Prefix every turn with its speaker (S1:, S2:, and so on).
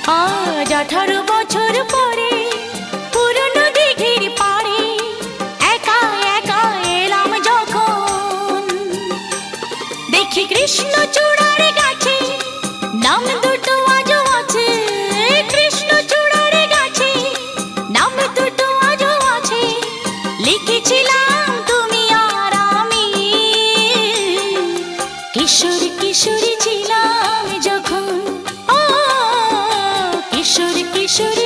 S1: আজ 18 বছর পরে পুরনো দিঘির পাড়ে একা একা এলাম যখন, দেখি কৃষ্ণচূড়ার গাছে নাম দুটো আজও আছে। কৃষ্ণচূড়ার গাছে নাম দুটো আজও আছে, লিখেছিলাম তুমি আর আমি। কিশোর কিশোরী ছিলাম যখন, ও কিশোর কিশোর